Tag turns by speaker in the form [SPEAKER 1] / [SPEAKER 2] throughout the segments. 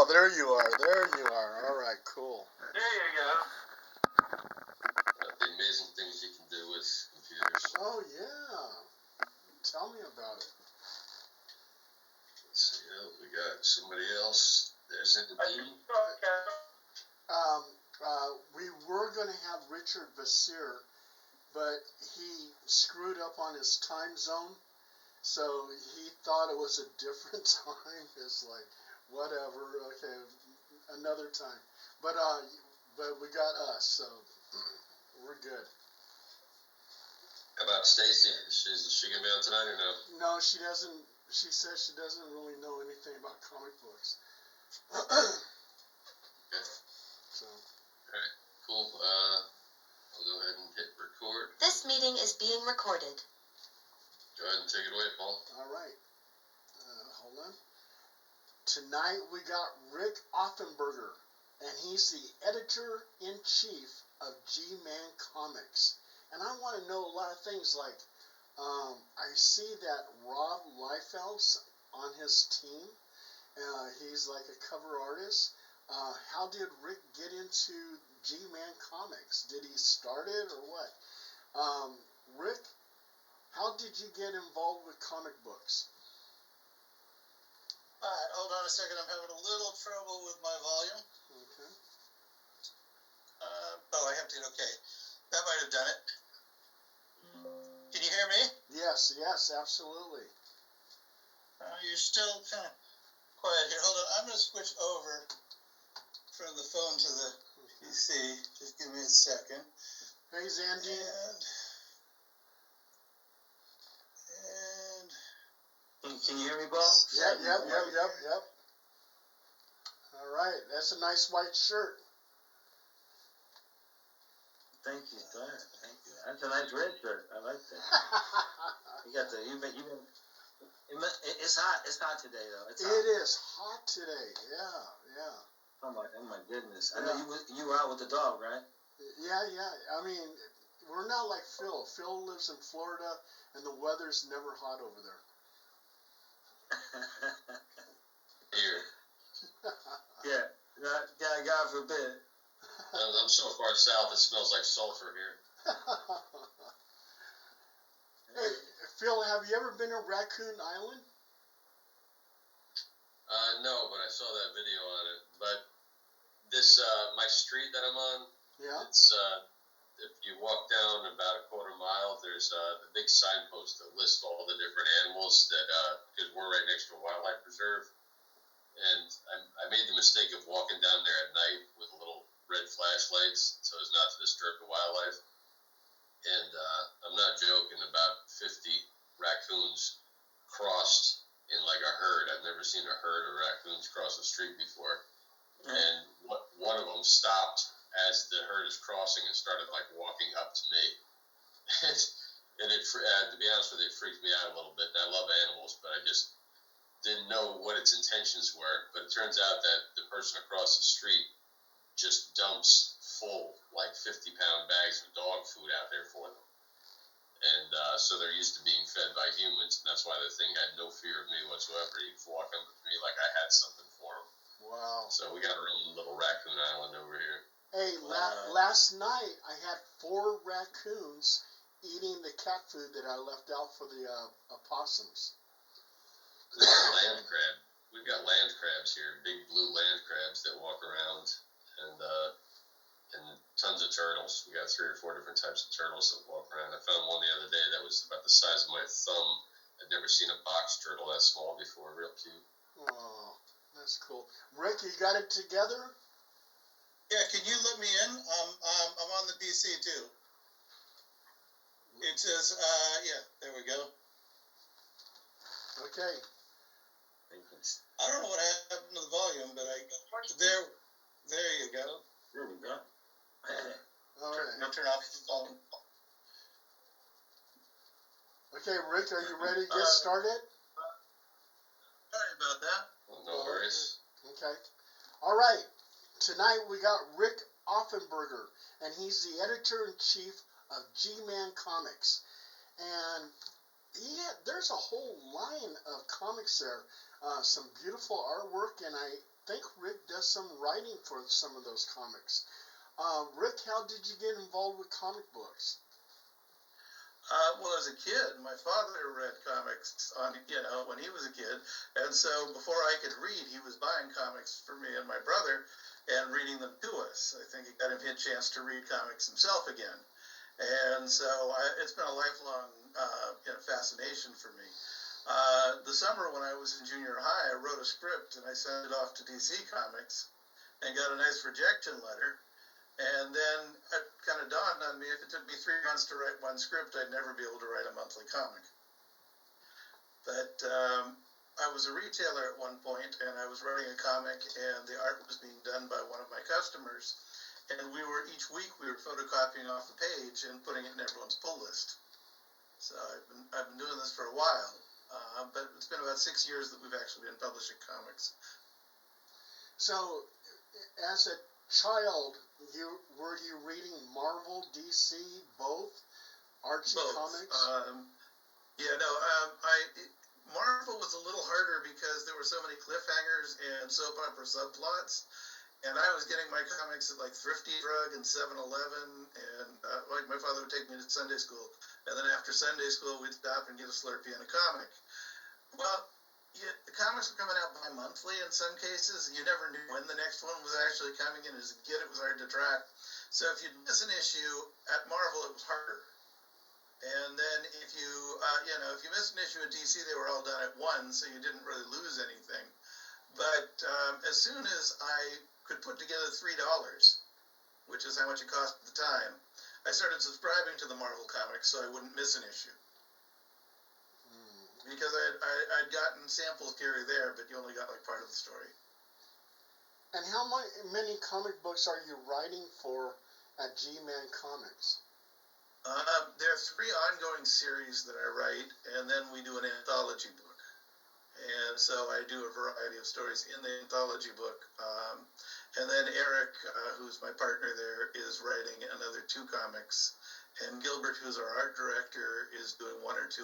[SPEAKER 1] Oh, there you are. There you are. All right, cool.
[SPEAKER 2] There you go.
[SPEAKER 3] The amazing things you can do with computers.
[SPEAKER 1] Oh, yeah. Tell me about it.
[SPEAKER 3] Let's see, we got somebody else. There's Xandean.
[SPEAKER 1] We were going to have Richard Vasseur, but he screwed up on his time zone, so he thought it was a different time. It's like, whatever, okay, another time. But we got us, so we're good.
[SPEAKER 3] How about Stacy? Is she going to be on tonight or no?
[SPEAKER 1] No, she doesn't. She says she doesn't really know anything about comic books.
[SPEAKER 3] Okay.
[SPEAKER 1] So.
[SPEAKER 3] All right, cool. I'll go ahead and hit record.
[SPEAKER 4] This meeting is being recorded.
[SPEAKER 3] Go ahead and take it away, Paul.
[SPEAKER 1] All right. Hold on. Tonight we got Rick Offenberger, and he's the editor-in-chief of G-Man Comics. And I want to know a lot of things like, I see that Rob Liefeld's on his team. He's like a cover artist. How did Rick get into G-Man Comics? Did he start it or what? Rick, how did you get involved with comic books?
[SPEAKER 2] Alright, hold on a second. I'm having a little trouble with my volume.
[SPEAKER 1] Okay.
[SPEAKER 2] I have to get okay. That might have done it. Can you hear me?
[SPEAKER 1] Yes, absolutely.
[SPEAKER 2] You're still kind of quiet here. Hold on. I'm going to switch over from the phone to the PC. Just give me a second.
[SPEAKER 1] Hey, Xandean.
[SPEAKER 2] Can you hear me, Paul?
[SPEAKER 1] Yep. All right, that's a nice white shirt.
[SPEAKER 2] Thank you, Dad. Thank you. That's a nice red shirt. I like that. You got the it's hot. It's hot today, though. It's hot.
[SPEAKER 1] It is hot today. Yeah.
[SPEAKER 2] Oh my goodness! I know you were out with the dog, right?
[SPEAKER 1] Yeah. I mean, we're not like Phil. Phil lives in Florida, and the weather's never hot over there.
[SPEAKER 3] Here.
[SPEAKER 2] Yeah, God forbid.
[SPEAKER 3] I'm so far south, it smells like sulfur here.
[SPEAKER 1] Hey, Phil, have you ever been to Raccoon Island?
[SPEAKER 3] No, but I saw that video on it. But this, my street that I'm on,
[SPEAKER 1] yeah.
[SPEAKER 3] It's, if you walk down about a quarter mile, there's a big signpost that lists all the different animals that, because we're right next to a wildlife preserve. And I made the mistake of walking down there at night with little red flashlights so as not to disturb the wildlife. And I'm not joking, about 50 raccoons crossed in like a herd. I've never seen a herd of raccoons cross the street before. And one of them stopped as the herd is crossing and started like walking up to me. And it, to be honest with you, it freaked me out a little bit. And I love animals, but I just didn't know what its intentions were. But it turns out that the person across the street just dumps full, like 50-pound bags of dog food out there for them. And so they're used to being fed by humans, and that's why the thing had no fear of me whatsoever. He'd walk up to me like I had something for him.
[SPEAKER 1] Wow.
[SPEAKER 3] So we got our own little raccoon island over here.
[SPEAKER 1] Hey, last night I had 4 raccoons eating the cat food that I left out for the opossums.
[SPEAKER 3] We've got land crab. We've got land crabs here, big blue land crabs that walk around, and tons of turtles. We got 3 or 4 different types of turtles that walk around. I found one the other day that was about the size of my thumb. I'd never seen a box turtle that small before. Real cute.
[SPEAKER 1] Oh, that's cool. Rick, you got it together?
[SPEAKER 2] Yeah, can you let me in? I'm on the PC too. It says, there we go.
[SPEAKER 1] Okay.
[SPEAKER 2] I don't know what happened to the volume, but there you go. There we go.
[SPEAKER 1] All right.
[SPEAKER 2] Now turn off the volume.
[SPEAKER 1] Okay, Rick, are you ready to get started?
[SPEAKER 2] Sorry about that.
[SPEAKER 3] No worries.
[SPEAKER 1] Okay. All right. Tonight we got Rick Offenberger, and he's the editor-in-chief of G-Man Comics. And there's a whole line of comics there. Some beautiful artwork, and I think Rick does some writing for some of those comics. Rick, how did you get involved with comic books?
[SPEAKER 2] Well, as a kid, my father read comics when he was a kid, and so before I could read, he was buying comics for me and my brother and reading them to us. I think it got him a chance to read comics himself again, and so it's been a lifelong fascination for me. The summer when I was in junior high, I wrote a script and I sent it off to DC Comics and got a nice rejection letter. And then it kind of dawned on me, if it took me 3 months to write one script, I'd never be able to write a monthly comic. But I was a retailer at one point, and I was writing a comic, and the art was being done by one of my customers. And each week we were photocopying off the page and putting it in everyone's pull list. So I've been doing this for a while, but it's been about 6 years that we've actually been publishing comics.
[SPEAKER 1] So, as a child, were you reading Marvel, DC, both? Archie
[SPEAKER 2] Both.
[SPEAKER 1] comics?
[SPEAKER 2] Marvel was a little harder because there were so many cliffhangers and soap opera subplots, and I was getting my comics at like Thrifty Drug and 7-Eleven, and like my father would take me to Sunday school, and then after Sunday school we'd stop and get a Slurpee and a comic. Well, the comics were coming out bi-monthly in some cases, and you never knew when the next one was actually coming in. As a kid, it was hard to track. So if you'd miss an issue at Marvel, it was harder. And then if you missed an issue at DC, they were all done at once, so you didn't really lose anything. But as soon as I could put together $3, which is how much it cost at the time, I started subscribing to the Marvel comics so I wouldn't miss an issue. Because I'd gotten samples here or there, but you only got like part of the story.
[SPEAKER 1] And how many comic books are you writing for at G-Man Comics?
[SPEAKER 2] There are 3 ongoing series that I write, and then we do an anthology book. And so I do a variety of stories in the anthology book. And then Eric, who's my partner there, is writing another 2 comics. And Gilbert, who's our art director, is doing 1 or 2.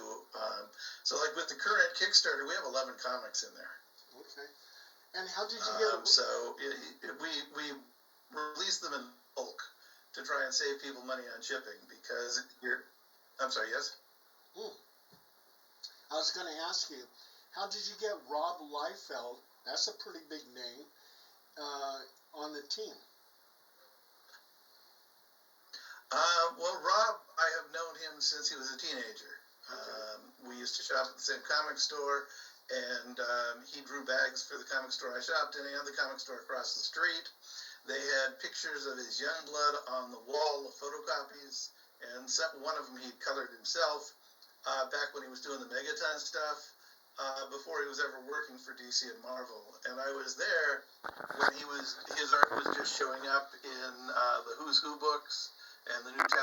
[SPEAKER 2] So like with the current Kickstarter, we have 11 comics in there.
[SPEAKER 1] Okay. And how did you get...
[SPEAKER 2] we release them in bulk to try and save people money on shipping because I'm sorry, yes?
[SPEAKER 1] I was going to ask you, how did you get Rob Liefeld, that's a pretty big name, on the team?
[SPEAKER 2] Well, Rob, I have known him since he was a teenager. Okay. We used to shop at the same comic store, and he drew bags for the comic store I shopped in and the comic store across the street. They had pictures of his young blood on the wall of photocopies, and one of them he'd colored himself back when he was doing the Megaton stuff, before he was ever working for DC and Marvel. And I was there when his art was just showing up in the Who's Who books and the New Talent